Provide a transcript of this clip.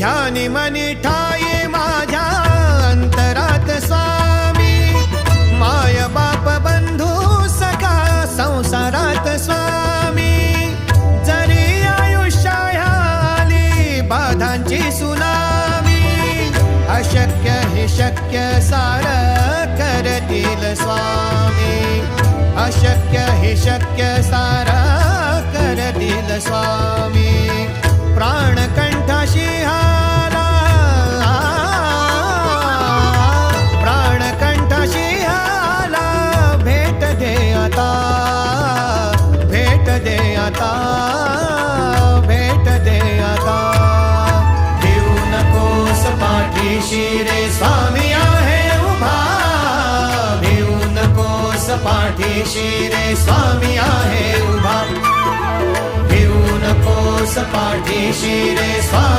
ध्यानी मनी ठाई माझ्या अंतरात स्वामी, माय बाप बंधू सखा संसारात स्वामी, जरी आयुष्याली बाधांची सुनामी, अशक्य हे शक्य सार करतील स्वामी, अशक्य हे शक्य सार करतील स्वामी, प्राणकंठाशी हाला, प्राणकंठाशी हाला, भेट दे आता, भेट दे आता, भेट दे आता, देऊ नकोस पाठीशी रे स्वामी आहे उभा, देऊ नकोस पाठीशी रे स्वामी आहे उभा, देऊ नकोस पाठीशी रे स्वामी